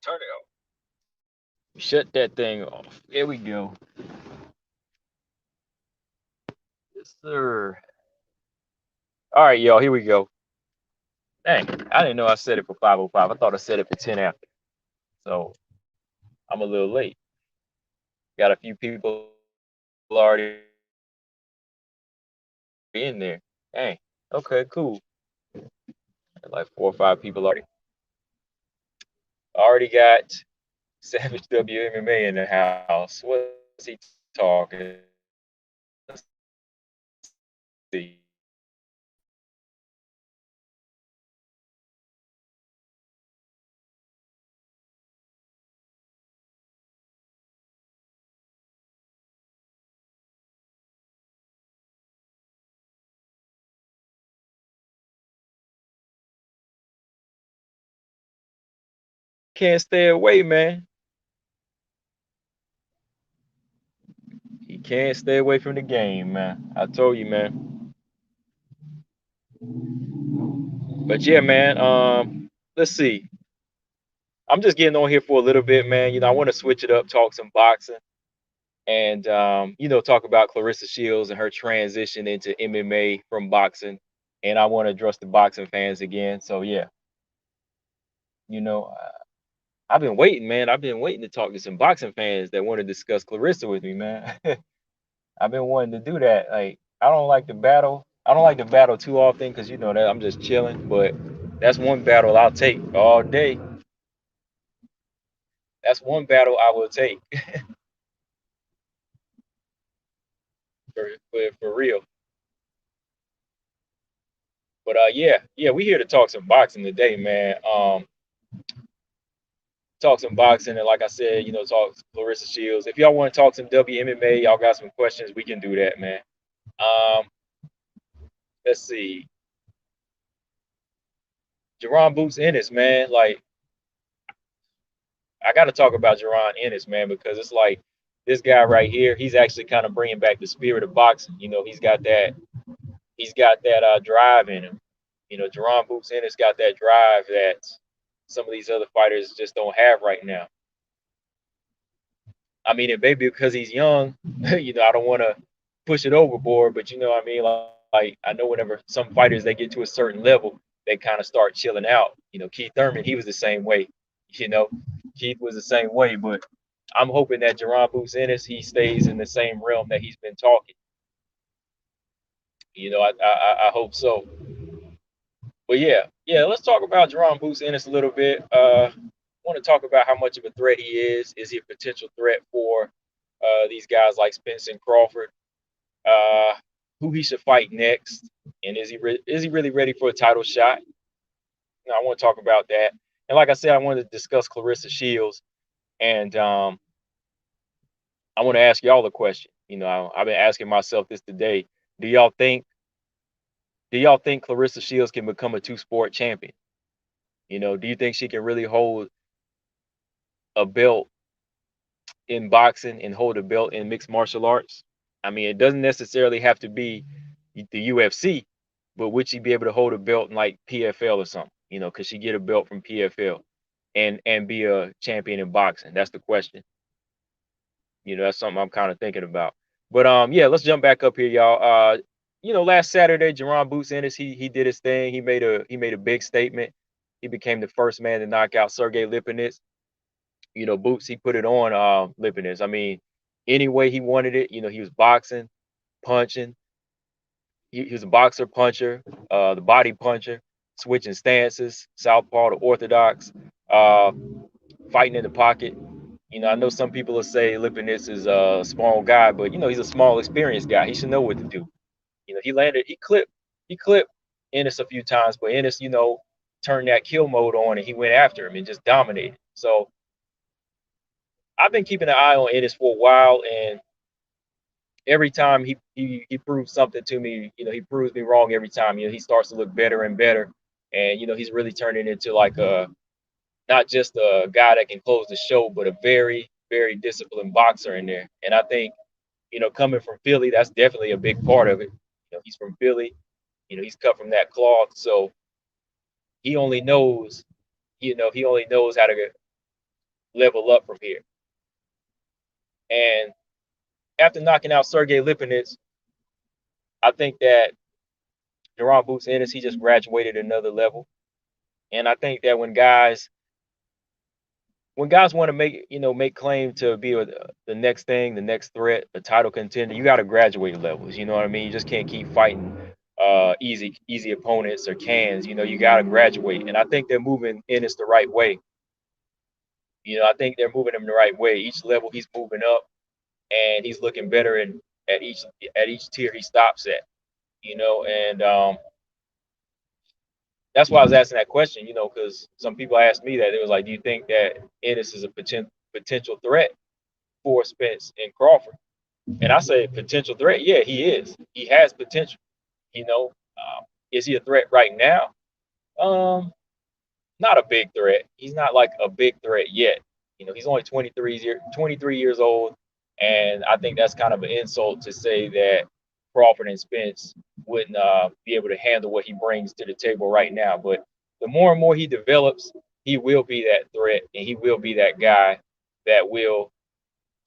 Turn it off. Shut that thing off. There we go. Yes, sir. All right, y'all. Here we go. Dang, I didn't know I set it for 5:05. I thought I set it for 10 after. So I'm a little late. Got a few people already in there. Dang. Okay, cool. Like 4 or 5 people already. Already got Savage WMMA in the house. What's he talking? Let's see. Can't stay away, man. He can't stay away from the game, man. I told you, man. But yeah, man. Let's see. I'm just getting on here for a little bit, man. I want to switch it up, talk some boxing, and talk about Clarissa Shields and her transition into MMA from boxing. And I want to address the boxing fans again. So yeah, you know, uh, I've been waiting, man. I've been waiting to talk to some boxing fans that want to discuss Clarissa with me, man. I've been wanting to do that. Like, I don't like the battle. I don't like the battle too often because you know that I'm just chilling. But that's one battle I'll take all day. That's one battle I will take for real. But yeah, we here to talk some boxing today, man. Talk some boxing, and like I said, talk Clarissa Shields. If y'all want to talk some WMMA, y'all got some questions, we can do that, man. Um, let's see, Jaron Boots Ennis, man. Like, I got to talk about Jaron Ennis, man, because it's like this guy right here. He's actually kind of bringing back the spirit of boxing. He's got that drive in him. Jaron Boots Ennis got that drive that some of these other fighters just don't have right now. I mean, it may be because he's young. I don't want to push it overboard, but you know what I mean? Like I know whenever some fighters they get to a certain level, they kind of start chilling out. Keith Thurman, he was the same way. You know, Keith was the same way, but I'm hoping that Jaron Boots Ennis he stays in the same realm that he's been talking. I hope so. But yeah, let's talk about Jaron Boots Ennis a little bit. Want to talk about how much of a threat he is. Is he a potential threat for these guys like Spence and Crawford? Uh, who he should fight next, and is he really ready for a title shot? I want to talk about that. And like I said, I wanted to discuss Clarissa Shields, and I want to ask y'all a question. I've been asking myself this today. Do y'all think do y'all think Clarissa Shields can become a two-sport champion? Do you think she can really hold a belt in boxing and hold a belt in mixed martial arts? I mean, it doesn't necessarily have to be the UFC, but would she be able to hold a belt in like PFL or something? Could she get a belt from PFL and be a champion in boxing? That's the question. That's something I'm kind of thinking about. But yeah, let's jump back up here, y'all. Last Saturday, Jaron Boots Ennis, he did his thing. He made a big statement. He became the first man to knock out Sergey Lipinets. Boots, he put it on Lipinets. I mean, any way he wanted it. He was boxing, punching. He was a boxer, puncher, the body puncher, switching stances, southpaw to orthodox, uh, fighting in the pocket. I know some people will say Lipinets is a small guy, but he's a small, experienced guy. He should know what to do. He clipped Ennis a few times, but Ennis, turned that kill mode on and he went after him and just dominated. So I've been keeping an eye on Ennis for a while, and every time he proves something to me, he proves me wrong every time. He starts to look better and better, and he's really turning into like a not just a guy that can close the show, but a very very disciplined boxer in there. And I think coming from Philly, that's definitely a big part of it. He's from Philly. He's cut from that cloth, so he only knows he only knows how to level up from here. And after knocking out Sergey Lipinets, I think that Jaron Boots Ennis, he just graduated another level. And I think that when guys want to make claim to be the next thing, the next threat, the title contender, you got to graduate levels. You know what I mean? You just can't keep fighting easy opponents or cans. You got to graduate. And I think they're moving Ennis the right way. I think they're moving him the right way. Each level he's moving up, and he's looking better at each tier he stops at. And that's why I was asking that question. Because some people asked me that. It was like, do you think that Ennis is a potential threat for Spence and Crawford? And I say potential threat. Yeah, he is. He has potential. Is he a threat right now? Um, Not a big threat. He's not like a big threat yet. He's only 23 years old, and I think that's kind of an insult to say that Crawford and Spence wouldn't be able to handle what he brings to the table right now. But the more and more he develops, he will be that threat, and he will be that guy that will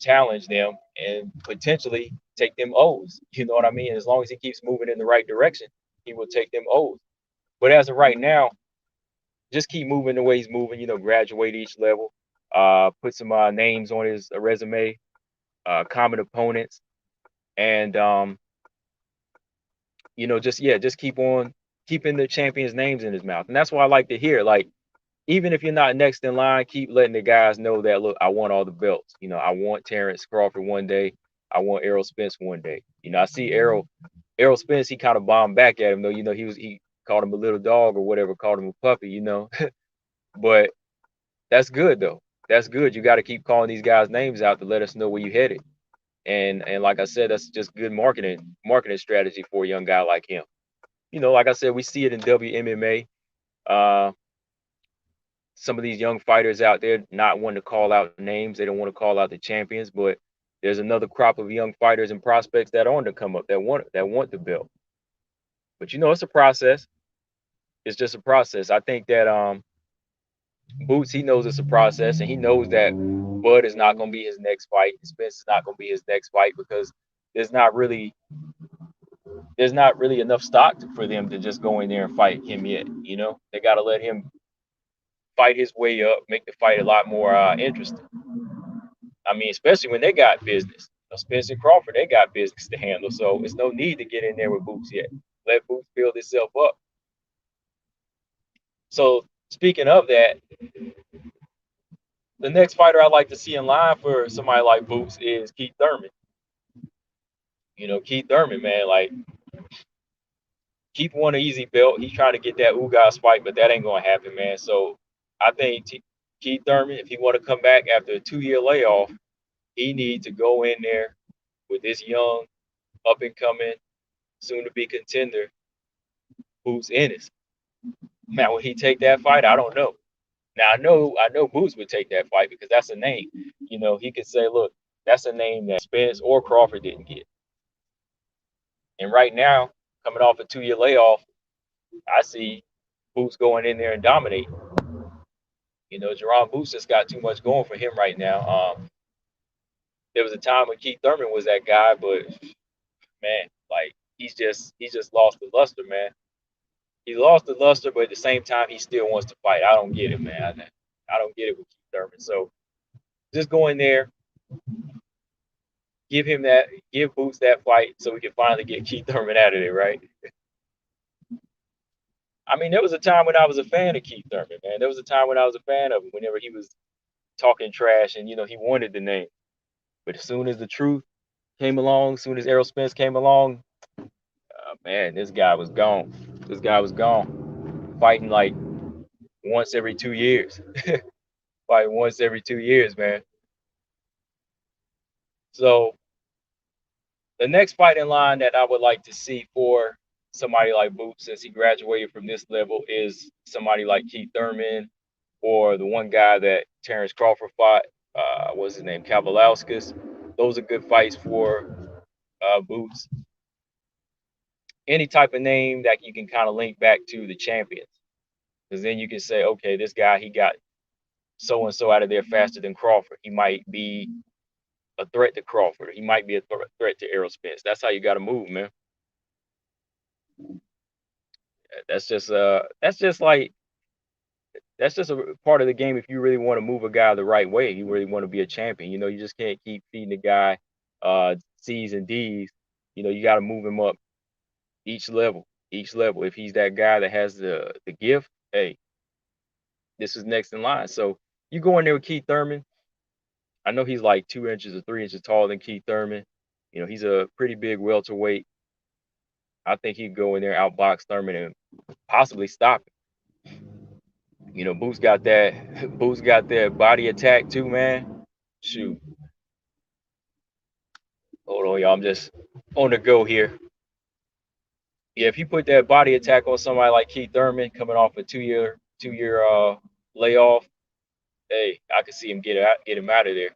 challenge them and potentially take them O's. You know what I mean? As long as he keeps moving in the right direction, he will take them O's. But as of right now, just keep moving the way he's moving. Graduate each level. Put some names on his resume. Common opponents, and just keep on keeping the champions' names in his mouth. And that's what I like to hear. Like, even if you're not next in line, keep letting the guys know that, look, I want all the belts. I want Terrence Crawford one day. I want Errol Spence one day. I see Errol Spence. He kind of bombed back at him though. He called him a little dog or whatever, called him a puppy. But that's good though. That's good. You got to keep calling these guys' names out to let us know where you headed. And like I said, that's just good marketing strategy for a young guy like him. Like I said, we see it in WMMA. Uh, some of these young fighters out there not wanting to call out names. They don't want to call out the champions, but there's another crop of young fighters and prospects that are on to come up that want the belt. But it's a process. It's just a process. I think that Boots, he knows it's a process, and he knows that Bud is not going to be his next fight. Spence is not going to be his next fight because there's not really enough stock for them to just go in there and fight him yet. They got to let him fight his way up, make the fight a lot more interesting. I mean, especially when they got business. Spence and Crawford, they got business to handle, so it's no need to get in there with Boots yet. Let Boots build himself up. So speaking of that, the next fighter I'd like to see in line for somebody like Boots is Keith Thurman. Keith Thurman, man, like Keith won an easy belt. He's trying to get that Ugas fight, but that ain't gonna happen, man. So I think Keith Thurman, if he want to come back after a 2-year layoff, he needs to go in there with this young, up and coming, soon to be contender, Boots Ennis. Now, will he take that fight? I don't know. Now I know Boots would take that fight because that's a name. He could say, look, that's a name that Spence or Crawford didn't get. And right now, coming off a 2-year layoff, I see Boots going in there and dominate. Jaron Boots just got too much going for him right now. There was a time when Keith Thurman was that guy, but man, like he's just lost the luster, man. He lost the luster, but at the same time, he still wants to fight. I don't get it, man. I don't get it with Keith Thurman. So just go in there, give Boots that fight, so we can finally get Keith Thurman out of there, right? I mean, there was a time when I was a fan of Keith Thurman, man. There was a time when I was a fan of him whenever he was talking trash and he wanted the name. But as soon as the truth came along, as soon as Errol Spence came along, man, this guy was gone. This guy was gone. Fighting like once every 2 years. Fighting once every 2 years, man. So the next fight in line that I would like to see for somebody like Boots, since he graduated from this level, is somebody like Keith Thurman or the one guy that Terrence Crawford fought. What's his name? Kavalauskas. Those are good fights for Boots. Any type of name that you can kind of link back to the champions. Because then you can say, okay, this guy, so and so out of there faster than Crawford. He might be a threat to Crawford. He might be a threat to Errol Spence. That's how you got to move, man. That's just a part of the game. If you really want to move a guy the right way, you really want to be a champion. You just can't keep feeding the guy C's and D's. You got to move him up each level, each level. If he's that guy that has the gift, hey, this is next in line. So you go in there with Keith Thurman. I know he's like 2 inches or 3 inches taller than Keith Thurman. He's a pretty big welterweight. I think he'd go in there, outbox Thurman, and possibly stop him. Boots got that. Boots got that body attack too, man. Shoot. Hold on, y'all. I'm just on the go here. Yeah, if you put that body attack on somebody like Keith Thurman coming off a two year layoff, hey, I could see him get him out of there.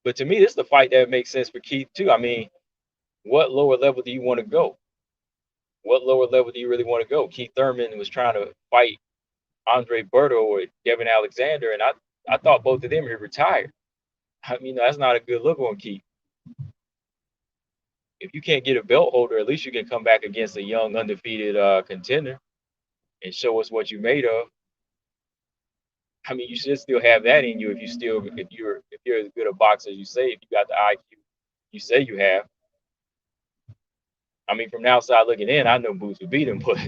But to me, this is the fight that makes sense for Keith too. I mean, what lower level do you want to go? What lower level do you really want to go? Keith Thurman was trying to fight Andre Berto or Devin Alexander, and I thought both of them had retired. I mean, that's not a good look on Keith. If you can't get a belt holder, at least you can come back against a young undefeated contender and show us what you made of. I mean, you should still have that in you if you're as good a boxer as you say, if you got the IQ you say you have. I mean, from the outside looking in, I know Boots would beat him, but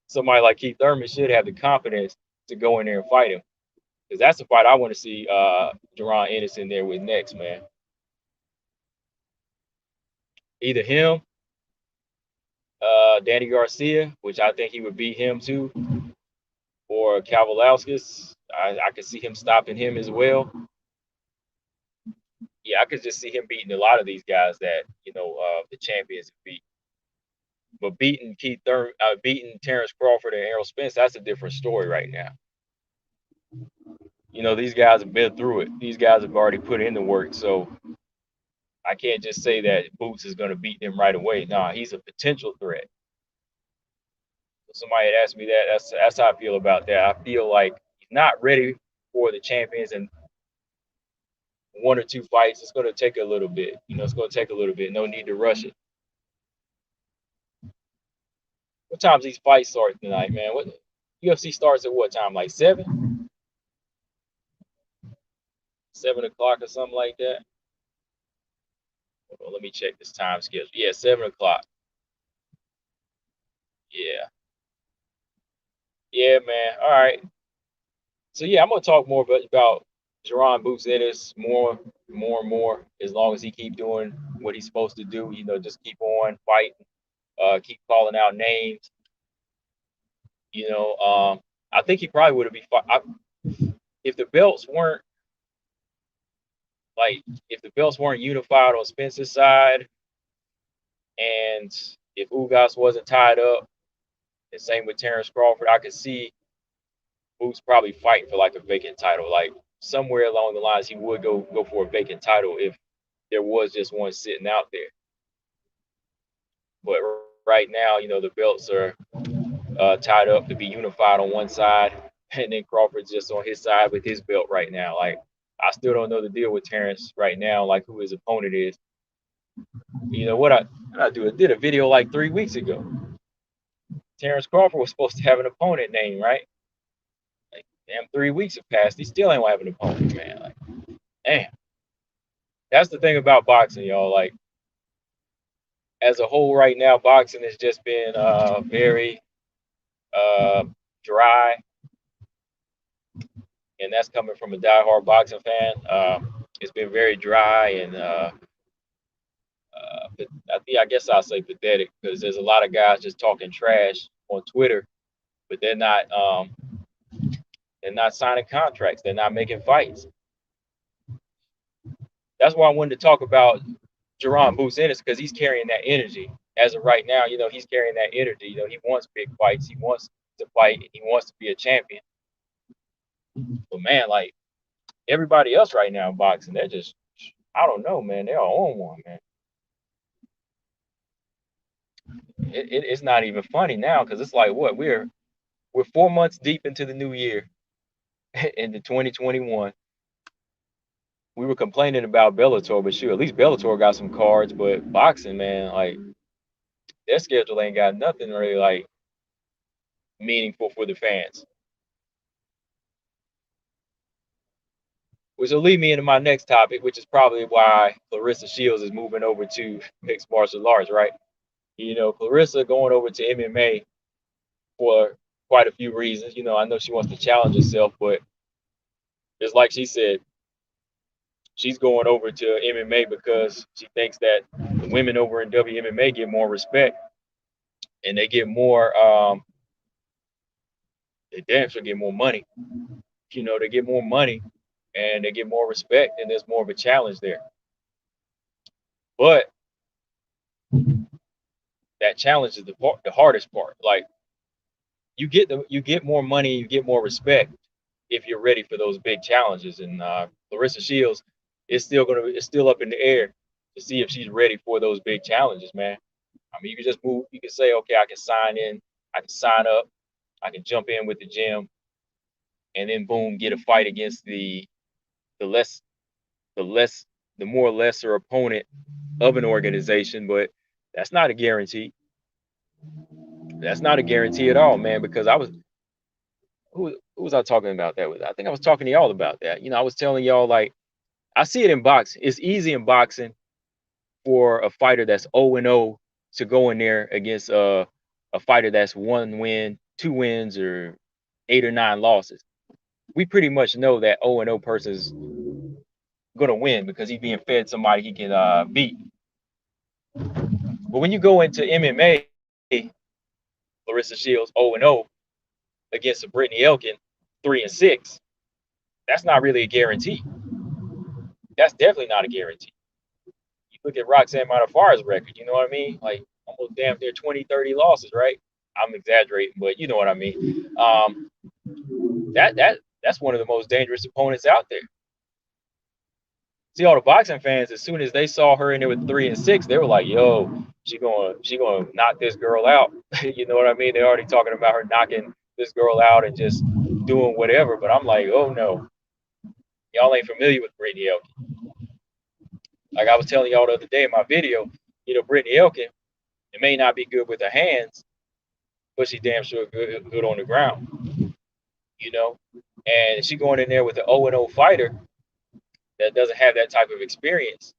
somebody like Keith Thurman should have the confidence to go in there and fight him. Because that's the fight I want to see Jaron Ennis in there with next, man. Either him, Danny Garcia, which I think he would beat him too, or Kavalauskas. I could see him stopping him as well. Yeah, I could just see him beating a lot of these guys that the champions beat. But beating Terrence Crawford and Errol Spence, that's a different story right now. These guys have been through it. These guys have already put in the work. So I can't just say that Boots is going to beat them right away. Nah, he's a potential threat. Somebody had asked me that. That's how I feel about that. I feel like he's not ready for the champions, and one or two fights, it's going to take a little bit. It's going to take a little bit. No need to rush it. What time's these fights start tonight, man? What UFC starts at what time? Like 7 o'clock or something like that. Hold on, let me check this time schedule. Yeah, 7 o'clock. Yeah, yeah, man. All right. So yeah, I'm gonna talk more about Jaron Boots Ennis more, as long as he keep doing what he's supposed to do. Just keep on fighting, keep calling out names. I think he probably would have been if the belts weren't unified on Spencer's side, and if Ugas wasn't tied up, and same with Terrence Crawford, I could see Boots probably fighting for like a vacant title. Like somewhere along the lines, he would go for a vacant title if there was just one sitting out there. But right now, the belts are tied up to be unified on one side, and then Crawford's just on his side with his belt right now. Like I still don't know the deal with Terrence right now, like who his opponent is. What I did a video like 3 weeks ago. Terrence Crawford was supposed to have an opponent name, right? Like, damn, 3 weeks have passed. He still ain't have an opponent, man. Like, damn. That's the thing about boxing, y'all. Like, as a whole, right now, boxing has just been very dry, and that's coming from a diehard boxing fan. It's been very dry and I guess I'll say pathetic because there's a lot of guys just talking trash on Twitter, but they're not signing contracts. They're not making fights. That's why I wanted to talk about Jaron Boots Ennis because he's carrying that energy. As of right now, he's carrying that energy. He wants big fights. He wants to fight. He wants to be a champion. But man, like everybody else right now in boxing, they're just, I don't know, man. They're on one, man. It's not even funny now because it's like what we're 4 months deep into the new year, in the 2021. We were complaining about Bellator, but shoot, at least Bellator got some cards. But boxing, man, like their schedule ain't got nothing really like meaningful for the fans. Which will lead me into my next topic, which is probably why Clarissa Shields is moving over to mixed martial arts, right? You know, Clarissa going over to MMA for quite a few reasons. You know, I know she wants to challenge herself, but just like she said, she's going over to MMA because she thinks that the women over in WMMA get more respect and they get more, they damn sure get more money. You know, they get more money and they get more respect, and there's more of a challenge there. But that challenge is the hardest part. Like you get more money, you get more respect if you're ready for those big challenges. And Clarissa Shields is still it's still up in the air to see if she's ready for those big challenges, man. I mean, you can just move. You can say, okay, I can sign in, I can sign up, I can jump in with the gym, and then boom, get a fight against the less the less the more lesser opponent of an organization. But that's not a guarantee. That's not a guarantee at all, man. Because I was who was I talking about that with? I think I was talking to y'all about that. You know, I was telling y'all like I see it in boxing. It's easy in boxing for a fighter that's 0-0 to go in there against a fighter that's 1 win, 2 wins, or 8 or 9 losses. We pretty much know that 0-0 person's gonna win because he's being fed somebody he can beat. But when you go into MMA, Larissa Shields 0-0 against a Brittany Elkin 3-6, that's not really a guarantee. That's definitely not a guarantee. You look at Roxanne Modaffari's record, you know what I mean? Like almost damn near 20, 30 losses, right? I'm exaggerating, but you know what I mean. That's one of the most dangerous opponents out there. See, all the boxing fans, as soon as they saw her in there with 3-6, they were like, "Yo, she gonna knock this girl out." You know what I mean? They're already talking about her knocking this girl out and just doing whatever. But I'm like, "Oh no, y'all ain't familiar with Brittany Elkin." Like I was telling y'all the other day in my video, you know, Brittany Elkin, it may not be good with her hands, but she damn sure good on the ground. You know, and she going in there with an 0-0 fighter that doesn't have that type of experience.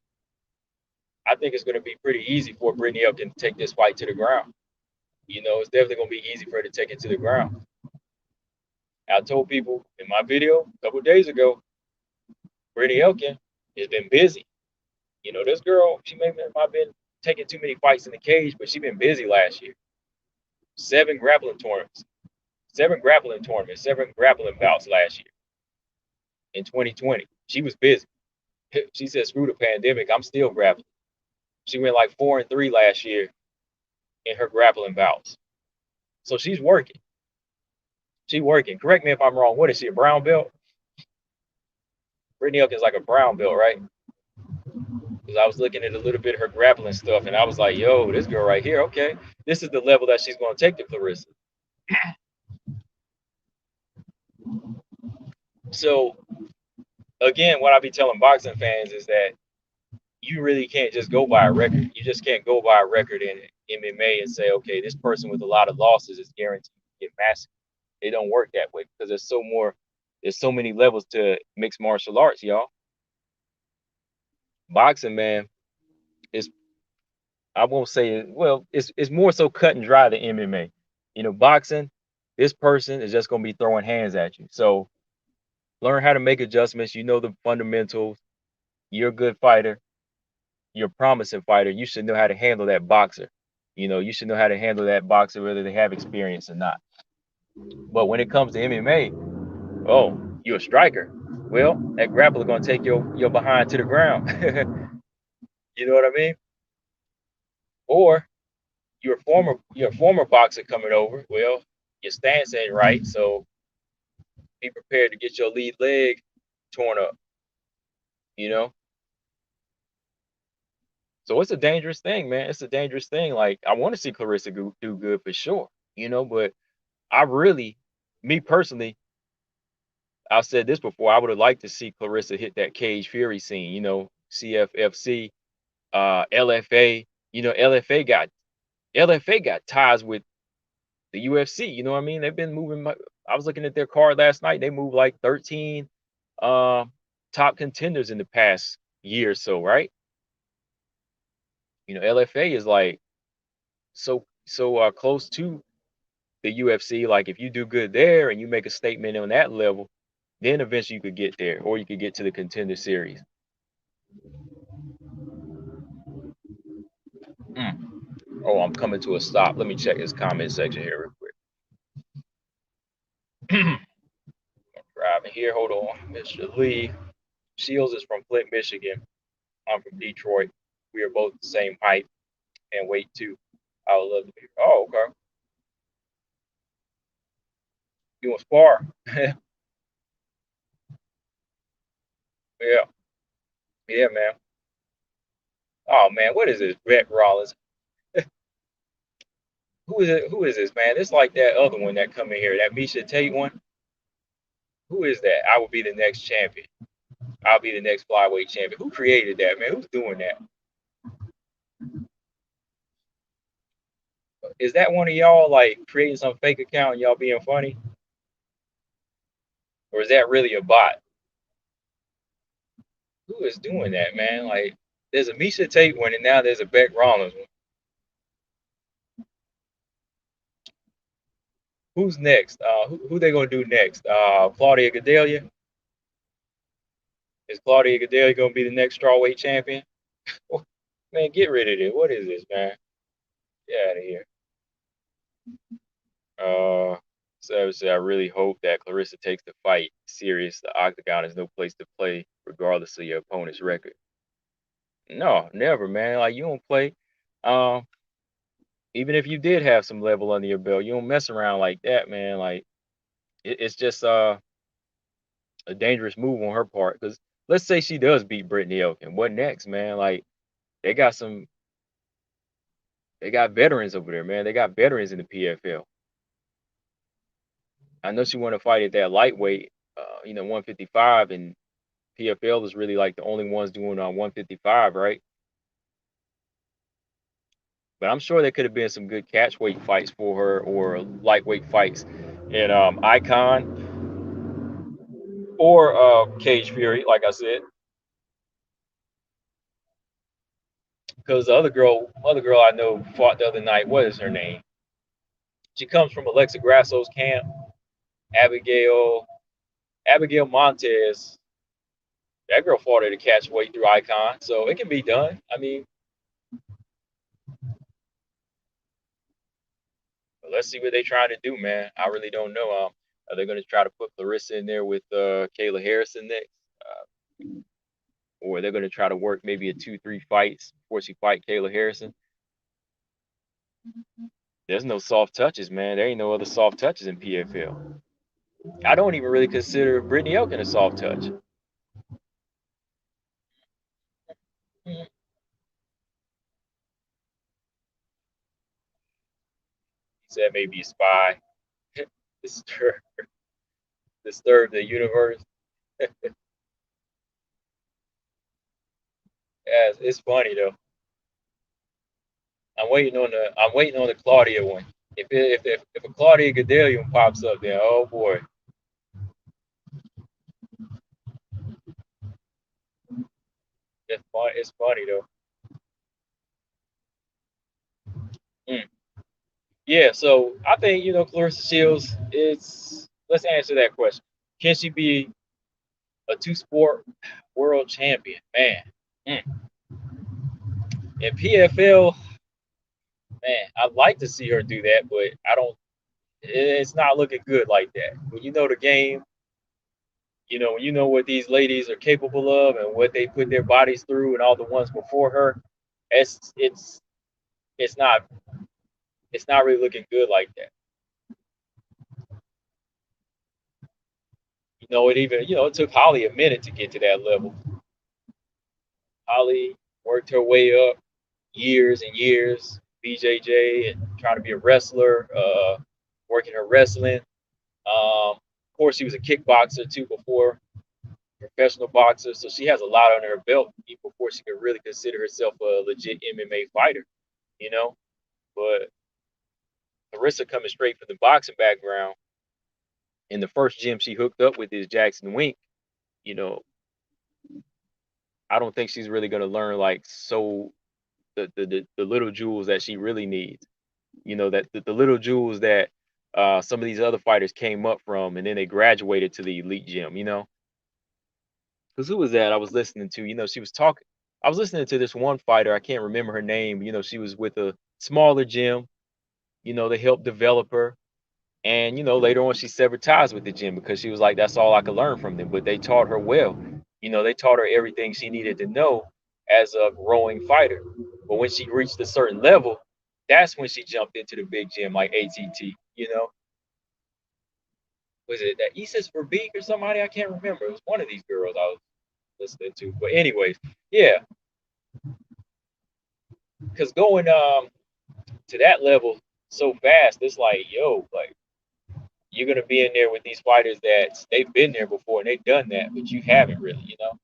I think it's going to be pretty easy for Brittany Elkin to take this fight to the ground. You know, it's definitely going to be easy for her to take it to the ground. I told people in my video a couple of days ago, Brittany Elkin has been busy. You know, this girl, she may have not been taking too many fights in the cage, but she's been busy last year. 7 grappling tournaments, 7 grappling bouts last year in 2020. She was busy. She said, screw the pandemic, I'm still grappling. She went like 4-3 last year in her grappling bouts. So she's working. She's working. Correct me if I'm wrong. What is she, a brown belt? Brittany Elkin's like a brown belt, right? Because I was looking at a little bit of her grappling stuff, and I was like, yo, this girl right here, okay. This is the level that she's going to take to Clarissa. So, again, what I be telling boxing fans is that you really can't just go by a record. You just can't go by a record in MMA and say, okay, this person with a lot of losses is guaranteed to get massive. It don't work that way because there's so many levels to mixed martial arts, y'all. Boxing, man, is I won't say well, it's more so cut and dry than MMA. You know, boxing, this person is just gonna be throwing hands at you. So learn how to make adjustments. You know the fundamentals. You're a good fighter. You're a promising fighter. You should know how to handle that boxer. You know, you should know how to handle that boxer whether they have experience or not. But when it comes to MMA, oh, you're a striker. Well, that grappler gonna take your behind to the ground. You know what I mean? Or you're a former boxer coming over. Well, your stance ain't right, so be prepared to get your lead leg torn up. You know, so it's a dangerous thing, man. It's a dangerous thing. Like I want to see Clarissa do good for sure. You know, but I really, me personally, I've said this before. I would have liked to see Clarissa hit that Cage Fury scene. CFFC, LFA. LFA got ties with the UFC. You know what I mean? They've been moving. I was looking at their card last night. They moved like 13 uh, top contenders in the past year or so, right? LFA is like so close to the UFC. Like if you do good there and you make a statement on that level, then eventually you could get there, or you could get to the contender series. Mm. Oh, I'm coming to a stop. Let me check this comment section here real quick. Driving here. Hold on, Mr. Lee. Shields is from Flint, Michigan. I'm from Detroit. We are both the same height and weight too. I would love to be. Oh, okay. You want spar? Yeah, yeah, man. Oh man, what is this, Brett Rollins? Who is it? Who is this, man? It's like that other one that come in here, that Misha Tate one. Who is that? I will be the next champion. I'll be the next flyweight champion. Who created that, man? Who's doing that? Is that one of y'all like creating some fake account and y'all being funny, or is that really a bot? Who is doing that, man? Like, there's a Misha Tate one, and now there's a Beck Rollins one. Who's next? Who they gonna do next? Claudia Gadelia. Is Claudia Gadelia gonna be the next strawweight champion? Man, get rid of it. What is this, man? Get out of here. Uh, so I really hope that Clarissa takes the fight serious. The octagon is no place to play, regardless of your opponent's record. No, never, man. Like you don't play. Um, Even if you did have some level under your belt, you don't mess around like that, man. Like it's just a dangerous move on her part. Because let's say she does beat Brittany Elkin, what next, man? Like they got some, they got veterans over there, man. They got veterans in the PFL. I know she want to fight at that lightweight, 155, and PFL is really like the only ones doing on 155, right? But I'm sure there could have been some good catchweight fights for her or lightweight fights in Icon or Cage Fury, like I said. Because the other girl I know fought the other night. What is her name? She comes from Alexa Grasso's camp. Abigail Abigail Montez. That girl fought at a catchweight through Icon, so it can be done. I mean, let's see what they're trying to do, man. I really don't know. Are they going to try to put Clarissa in there with Kayla Harrison next? Or they're going to try to work maybe a 2-3 fights before she fight Kayla Harrison? There's no soft touches, man. There ain't no other soft touches in PFL. I don't even really consider Brittany Elkin a soft touch. He said maybe a spy. disturb, disturb the universe. Yeah, it's funny though. I'm waiting on the Claudia one. If a Claudia Gadelha pops up, then oh boy, it's funny though. Mm. Yeah, so I think Clarissa Shields. Let's answer that question. Can she be a two-sport world champion? Man, mm. In PFL, man, I'd like to see her do that, but I don't. It's not looking good like that. When you know the game, when you know what these ladies are capable of and what they put their bodies through, and all the ones before her, it's not it's not really looking good like that. It took Holly a minute to get to that level. Holly worked her way up years and years, BJJ, and trying to be a wrestler, working her wrestling. Um, Of course, she was a kickboxer too before, professional boxer, so she has a lot under her belt even before she could really consider herself a legit MMA fighter. You know, but Larissa coming straight from the boxing background, and the first gym she hooked up with is Jackson Wink. You know, I don't think she's really gonna learn like the little jewels that she really needs. You know, that the little jewels that some of these other fighters came up from, and then they graduated to the elite gym. You know, because who was that I was listening to? You know, she was talking. I was listening to this one fighter. I can't remember her name. You know, she was with a smaller gym. You know, they helped develop her. And, you know, later on, she severed ties with the gym because she was like, that's all I could learn from them. But they taught her well. You know, they taught her everything she needed to know as a growing fighter. But when she reached a certain level, that's when she jumped into the big gym like ATT. You know, was it that Isis Verbeek or somebody? I can't remember. It was one of these girls I was listening to. But, anyways, yeah, because going to that level so fast, it's like, yo, like, you're gonna be in there with these fighters that they've been there before and they've done that, but you haven't really, you know.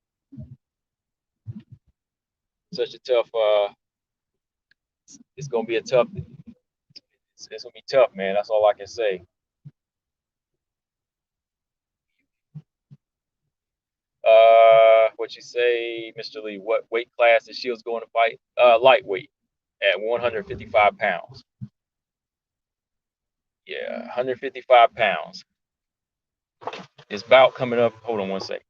Such a tough. It's gonna be a tough. It's gonna be tough, man. That's all I can say. What you say, Mr. Lee? What weight class is Shields going to fight? Lightweight at 155 pounds. Yeah, 155 pounds. It's bout coming up. Hold on one second.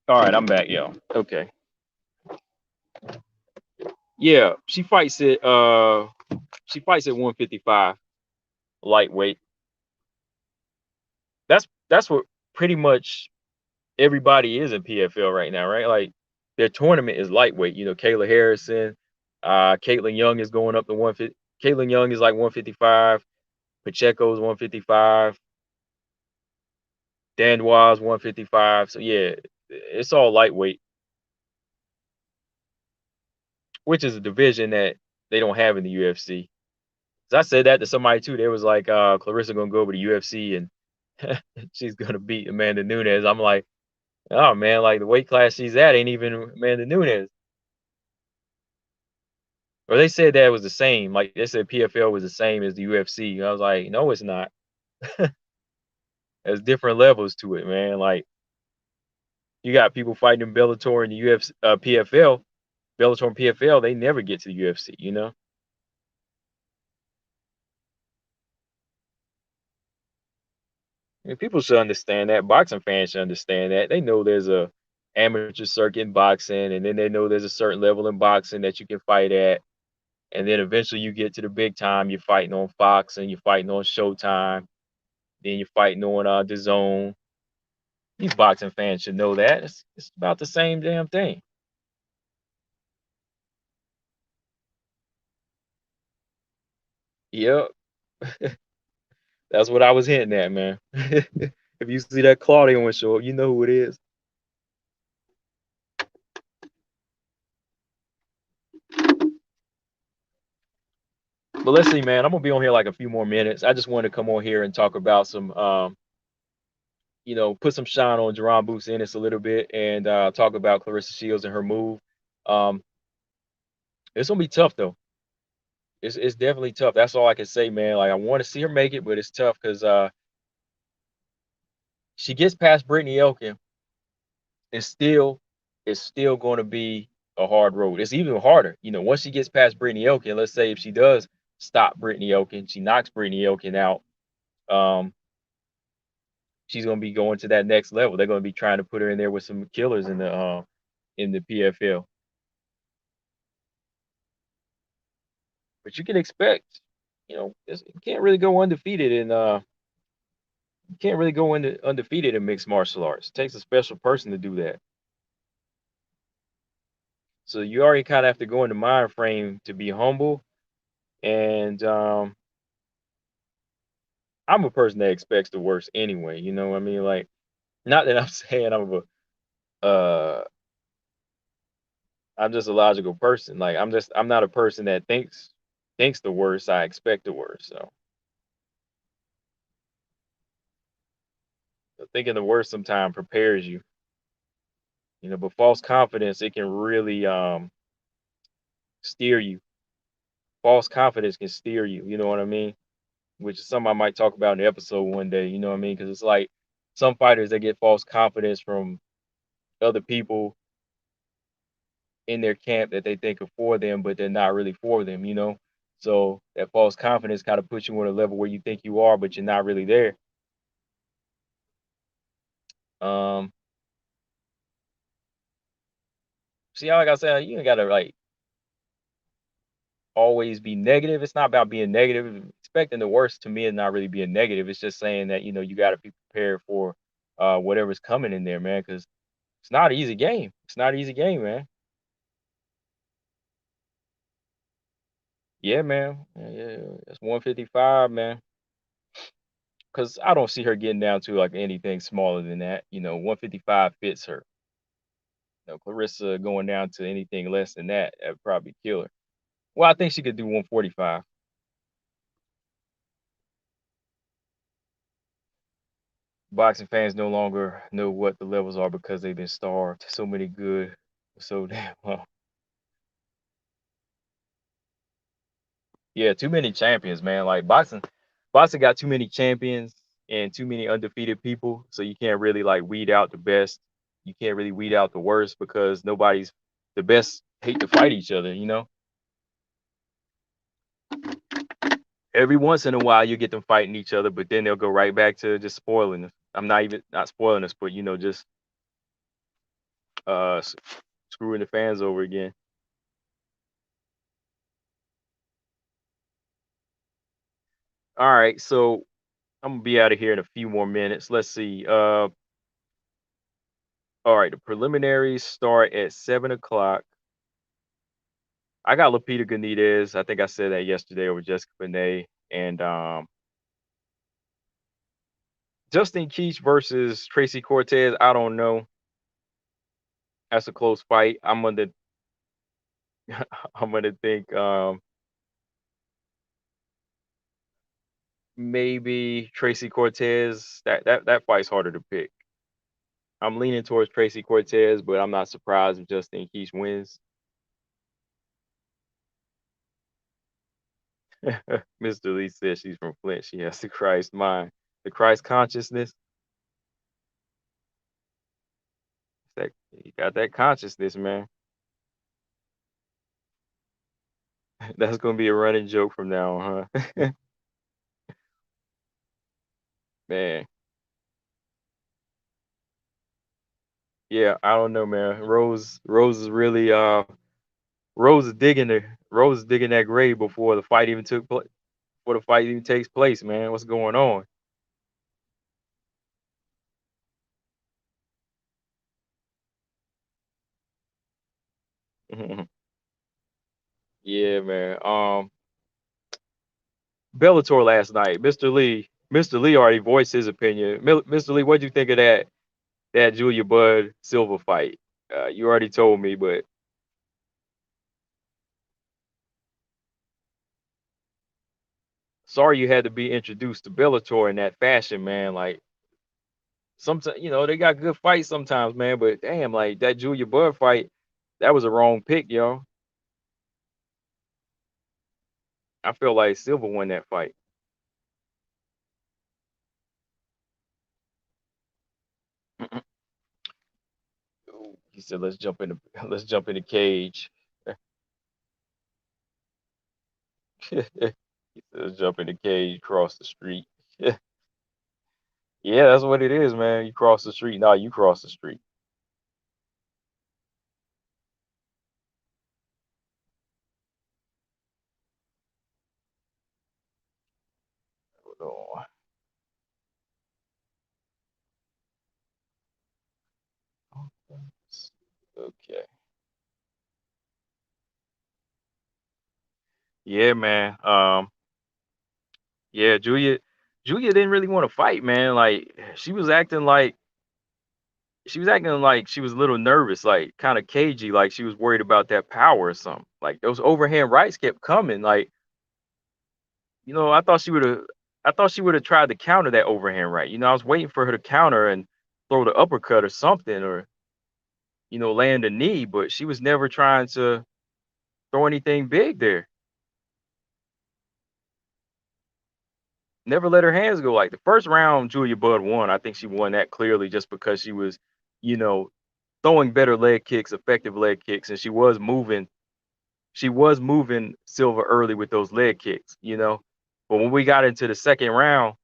All right, I'm back, yo. Okay. Yeah, she fights at 155 lightweight. That's what pretty much everybody is in PFL right now, right? Like their tournament is lightweight. You know, Kayla Harrison, Caitlin Young is going up to 150. Caitlin Young is like 155. Pacheco's 155. Dandois 155. So yeah, it's all lightweight, which is a division that they don't have in the UFC. So I said that to somebody too. They was like, Clarissa gonna go over to UFC and she's gonna beat Amanda Nunes. I'm like, oh man, like the weight class she's at ain't even Amanda Nunes. Or they said that it was the same. Like they said PFL was the same as the UFC. I was like, no, it's not. There's different levels to it, man. Like you got people fighting in Bellator and the UFC, PFL, Bellator and PFL. They never get to the UFC. You know, and people should understand that. Boxing fans should understand that. They know there's a amateur circuit in boxing, and then they know there's a certain level in boxing that you can fight at. And then eventually you get to the big time. You're fighting on Fox and you're fighting on Showtime. Then you're fighting on the Zone. These boxing fans should know that. It's about the same damn thing. Yep. That's what I was hitting at, man. If you see that Claudio one show up, you know who it is. But let's see, man. I'm gonna be on here like a few more minutes. I just wanted to come on here and talk about some you know, put some shine on Jaron Boots Ennis a little bit and talk about Clarissa Shields and her move. Um, it's gonna be tough though. It's definitely tough. That's all I can say, man. Like I want to see her make it, but it's tough because she gets past Brittany Elkin, and still it's still going to be a hard road. It's even harder, you know, once she gets past Brittany Elkin. Let's say if she does stop Brittany Elkin, she knocks Brittany Elkin out. Um, she's going to be going to that next level. They're going to be trying to put her in there with some killers in the PFL. But you can expect, you know, you can't really go undefeated in You can't really go into undefeated in mixed martial arts. It takes a special person to do that. So you already kind of have to go in the mind frame to be humble. And I'm a person that expects the worst anyway. You know what I mean? Like, not that I'm saying uh I'm just a logical person. Like I'm not a person that thinks the worst. I expect the worst. So thinking the worst sometimes prepares you. You know, but false confidence, it can really steer you. False confidence can steer you. You know what I mean? Which is something I might talk about in the episode one day. You know what I mean? Because it's like some fighters that get false confidence from other people in their camp that they think are for them, but they're not really for them. You know, so that false confidence kind of puts you on a level where you think you are, but you're not really there. Um, See, like I said, you ain't gotta like always be negative. It's not about being negative. Expecting the worst to me is not really being negative. It's just saying that you got to be prepared for whatever's coming in there, man. Because it's not an easy game. It's not an easy game, man. Yeah, man. Yeah, yeah, that's 155, man. Because I don't see her getting down to like anything smaller than that. 155 fits her. Clarissa going down to anything less than that would probably kill her. Well, I think she could do 145. Boxing fans no longer know what the levels are because they've been starved. So many good, so damn well. Yeah, too many champions, man. Like boxing got too many champions and too many undefeated people. So you can't really like weed out the best. You can't really weed out the worst because nobody's the best hate to fight each other, you know? Every once in a while you get them fighting each other, but then they'll go right back to just spoiling us. I'm not spoiling us, but just uh screwing the fans over again. All right, so I'm gonna be out of here in a few more minutes. Let's see. All right, the preliminaries start at 7 o'clock. I got Lupita Benitez. I think I said that yesterday over Jessica Benet. And Justin Keach versus Tracy Cortez. I don't know. That's a close fight. I'm gonna think maybe Tracy Cortez. That fight's harder to pick. I'm leaning towards Tracy Cortez, but I'm not surprised if Justin Keach wins. Mr. Lee says she's from Flint. She has the Christ mind, the Christ consciousness. That you got that consciousness, man. That's gonna be a running joke from now on, huh? Man, yeah, I don't know, man. Rose is really Rose is digging that grave before the fight even took place. Before the fight even takes place, man. What's going on? Yeah, man. Bellator last night. Mr. Lee already voiced his opinion. Mr. Lee, what do you think of that Julia Budd Silva fight? You already told me, but sorry you had to be introduced to Bellator in that fashion, man. Like sometimes, they got good fights sometimes, man. But damn, like that Julia Budd fight, that was a wrong pick, yo. I feel like Silva won that fight. Ooh, he said, "Let's jump in the let's jump in the cage." He said, "Let's jump in the cage, cross the street." Yeah, that's what it is, man. You cross the street. Nah, you cross the street. Hold on. Okay. Yeah, man. Yeah, Julia didn't really want to fight, man. Like she was acting like she was a little nervous, like kind of cagey, like she was worried about that power or something. Like those overhand rights kept coming. Like, I thought she would have tried to counter that overhand right. I was waiting for her to counter and throw the uppercut or something, or land a knee, but she was never trying to throw anything big there. Never let her hands go. Like the first round, Julia Budd won. I think she won that clearly just because she was, you know, throwing better leg kicks, effective leg kicks, and she was moving. She was moving Silva early with those leg kicks. But when we got into the second round,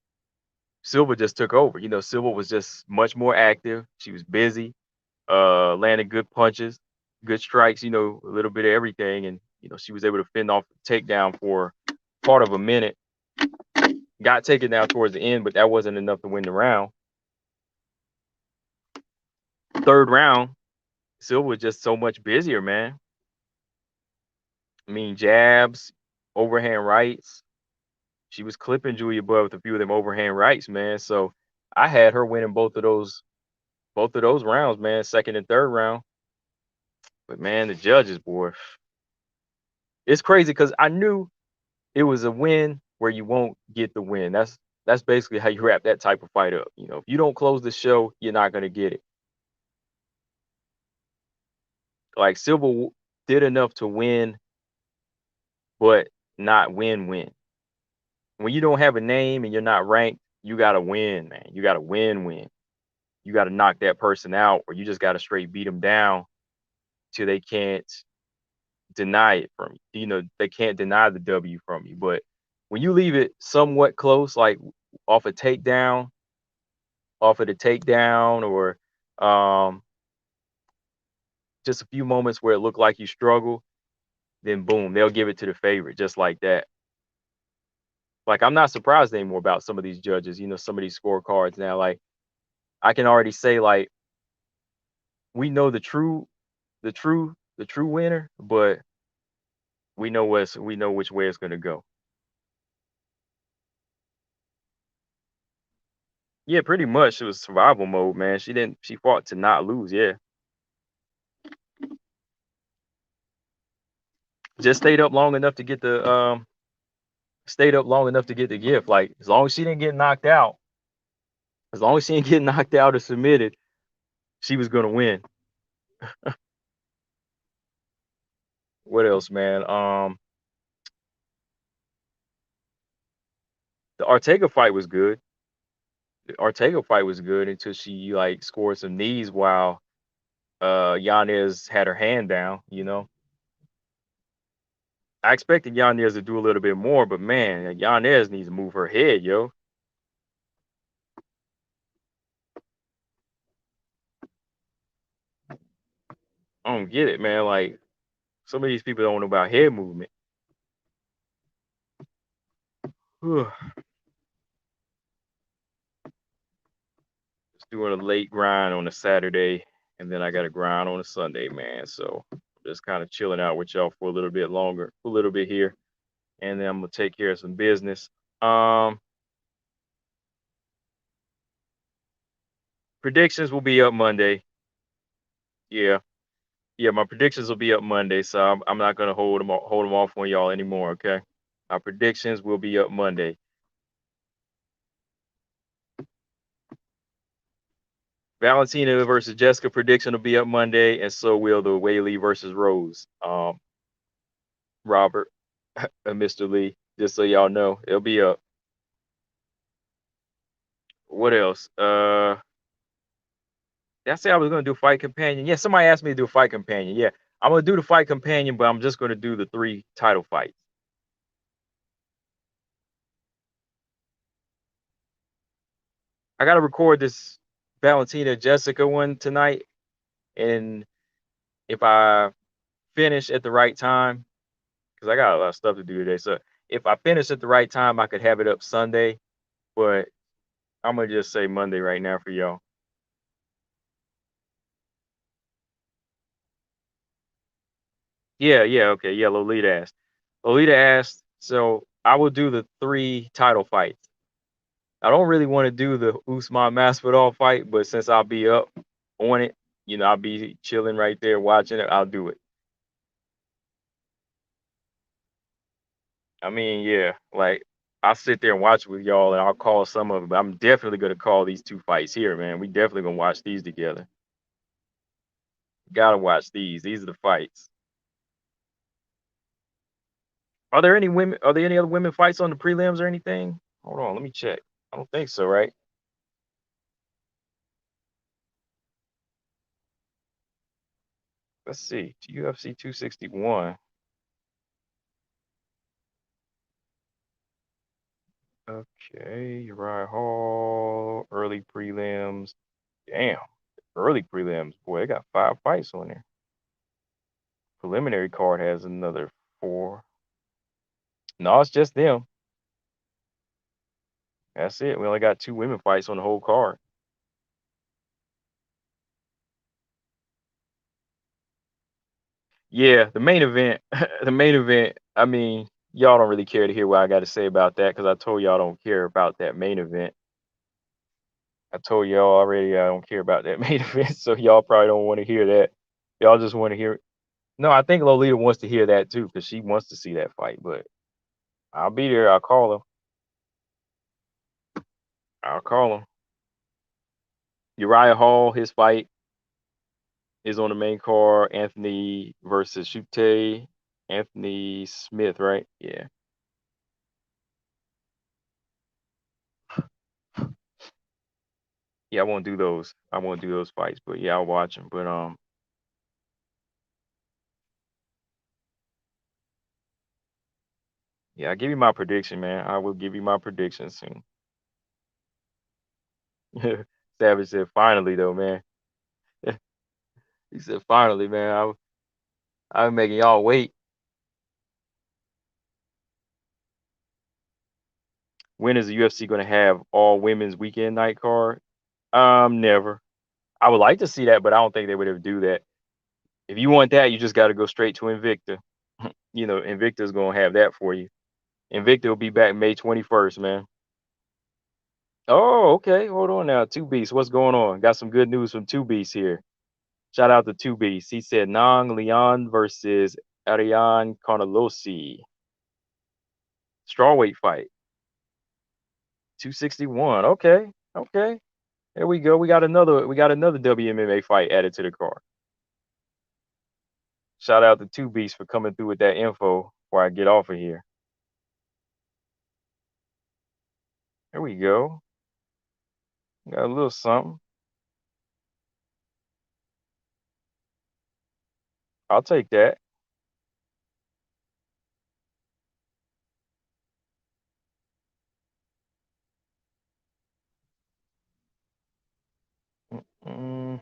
Silva just took over. Silva was just much more active. She was busy, landing good punches, good strikes. A little bit of everything, and she was able to fend off the takedown for part of a minute. Got taken down towards the end, but that wasn't enough to win the round. Third round, Silva was just so much busier, man. I mean, jabs, overhand rights. She was clipping Julia Budd with a few of them overhand rights, man. So I had her winning both of those rounds, man, second and third round. But man, the judges, boy, it's crazy because I knew it was a win where you won't get the win. That's basically how you wrap that type of fight up. If you don't close the show, you're not gonna get it. Like Silva did enough to win, but not win-win. When you don't have a name and you're not ranked, you gotta win, man. You gotta win-win. You gotta knock that person out, or you just gotta straight beat them down till they can't deny it from you. They can't deny the W from you. But when you leave it somewhat close, like off a takedown, off of the takedown, or um, just a few moments where it looked like you struggle, then boom, they'll give it to the favorite just like that. Like I'm not surprised anymore about some of these judges. Some of these scorecards now. Like I can already say, like we know the true winner, but we know which way it's gonna go. Yeah, pretty much it was survival mode, man. She fought to not lose. Yeah, just stayed up long enough to get the gift. Like as long as she didn't get knocked out, as long as she didn't get knocked out or submitted, she was gonna win. What else, man? The Ortega fight was good. The Ortega fight was good until she like scored some knees while Yanez had her hand down. I expected Yanez to do a little bit more, but man, Yanez needs to move her head, yo. I don't get it, man. Like some of these people don't know about head movement. Just doing a late grind on a Saturday, and then I got to grind on a Sunday, man. So just kind of chilling out with y'all for a little bit longer, a little bit here, and then I'm gonna take care of some business. Um, Predictions will be up Monday. Yeah, yeah, my predictions will be up Monday, so I'm not gonna hold them off on y'all anymore. Okay, my predictions will be up Monday. Valentina versus Jessica prediction will be up Monday, and so will the Whaley versus Rose. Robert and Mr. Lee, just so y'all know, it'll be up. What else? Did I say I was gonna do fight companion? Yeah, somebody asked me to do fight companion. Yeah, I'm gonna do the fight companion, but I'm just gonna do the 3 title fights. I gotta record this Valentina Jessica one tonight, and if I finish at the right time, because I got a lot of stuff to do today, so if I finish at the right time, I could have it up Sunday. But I'm gonna just say Monday right now for y'all. Yeah, yeah, okay, yeah, Lolita asked. Lolita asked, so I will do the 3 title fights. I don't really want to do the Usman Masvidal fight, but since I'll be up on it, I'll be chilling right there watching it, I'll do it. I mean, yeah, like I'll sit there and watch it with y'all and I'll call some of it, but I'm definitely gonna call these 2 fights here, man. We definitely gonna watch these together. Gotta watch these. These are the fights. Are there any other women fights on the prelims or anything? Hold on, let me check. I don't think so, right? Let's see. UFC 261. Okay, Uriah Hall, early prelims. Damn, early prelims. Boy, they got 5 fights on there. Preliminary card has another 4. No, it's just them. That's it. We only got 2 women fights on the whole card. Yeah, the main event. The main event. I mean, y'all don't really care to hear what I got to say about that because I told y'all I don't care about that main event. I told y'all already I don't care about that main event, so y'all probably don't want to hear that. Y'all just want to hear. No, I think Lolita wants to hear that too because she wants to see that fight. But I'll be there. I'll call him. I'll call him. Uriah Hall, his fight is on the main card. Anthony versus Shute. Anthony Smith, right? Yeah. Yeah, I won't do those. I won't do those fights, but yeah, I'll watch them. But yeah, I'll give you my prediction, man. I will give you my prediction soon. Savage said, "Finally, though, man." He said, "Finally, man. I'm making y'all wait." When is the UFC going to have all women's weekend night card? Never. I would like to see that, but I don't think they would ever do that. If you want that, you just got to go straight to Invicta. Invicta's gonna have that for you. Invicta will be back May 21st, man. Oh, okay. Hold on now. Two Beasts, what's going on? Got some good news from Two Beasts here. Shout out to Two Beasts. He said Nang Leon versus Ariane Carnelossi. Strawweight fight. 261. Okay. Okay. There we go. We got another WMMA fight added to the card. Shout out to Two Beasts for coming through with that info before I get off of here. There we go. Got a little something. I'll take that.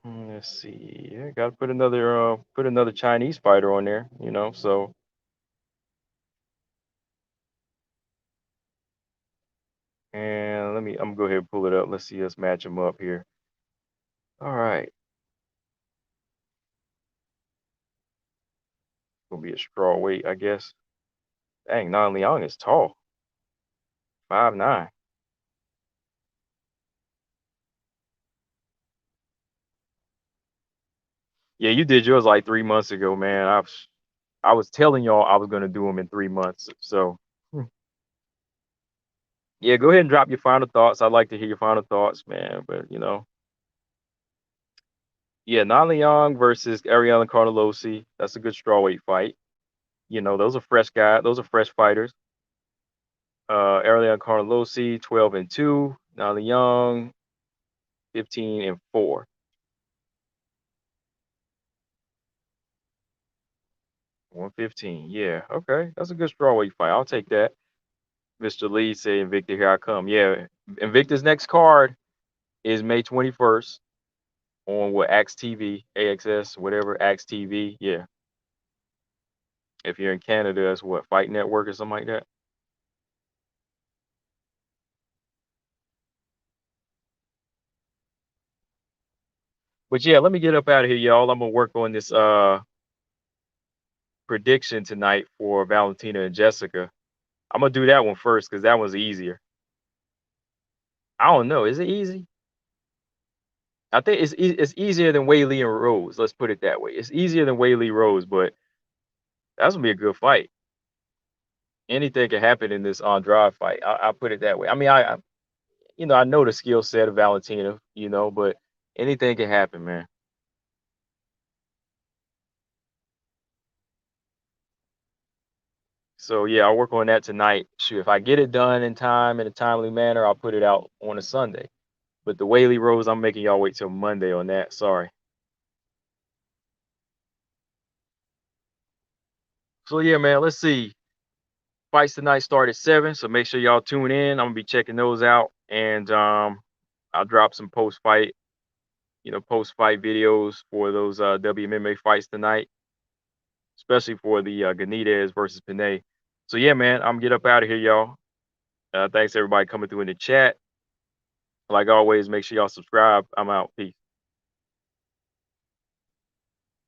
Let's see. Yeah, got to put another Chinese fighter on there. So and I'm gonna go ahead and pull it up. Let's see. Let's match them up here. All right. Gonna be a straw weight, I guess. Dang, Nan Liang is tall. 5'9". Yeah, you did yours like 3 months ago, man. I was telling y'all I was gonna do them in 3 months. So yeah, go ahead and drop your final thoughts. I'd like to hear your final thoughts, man. But yeah, Nan Liang versus Ariella Carnelossi. That's a good strawweight fight. Those are fresh guys. Those are fresh fighters. Ariella Carnelossi, 12-2. Nan Liang, 15-4. 115. Yeah. Okay. That's a good strawweight fight. I'll take that. Mr. Lee said Invicta, here I come. Yeah. Invicta's next card is May 21st on what Axe TV, AXS, whatever, Axe TV. Yeah. If you're in Canada, that's what, Fight Network or something like that. But yeah, let me get up out of here, y'all. I'm gonna work on this prediction tonight for Valentina and Jessica. I'm gonna do that one first because that one's easier. I don't know. Is it easy? I think it's easier than Whaley and Rose. Let's put it that way. It's easier than Whaley Rose, but that's gonna be a good fight. Anything can happen in this Andrade fight. I'll put it that way. I mean, I know the skill set of Valentina, but anything can happen, man. So yeah, I'll work on that tonight. Shoot, if I get it done in time in a timely manner, I'll put it out on a Sunday. But the Whaley Rose, I'm making y'all wait till Monday on that. Sorry. So yeah, man, let's see. Fights tonight start at 7, so make sure y'all tune in. I'm gonna be checking those out, and I'll drop some post fight videos for those WMMA fights tonight, especially for the Ganidez versus Panay. So yeah, man, I'm gonna get up out of here, y'all. Thanks everybody coming through in the chat. Like always, make sure y'all subscribe. I'm out. Peace.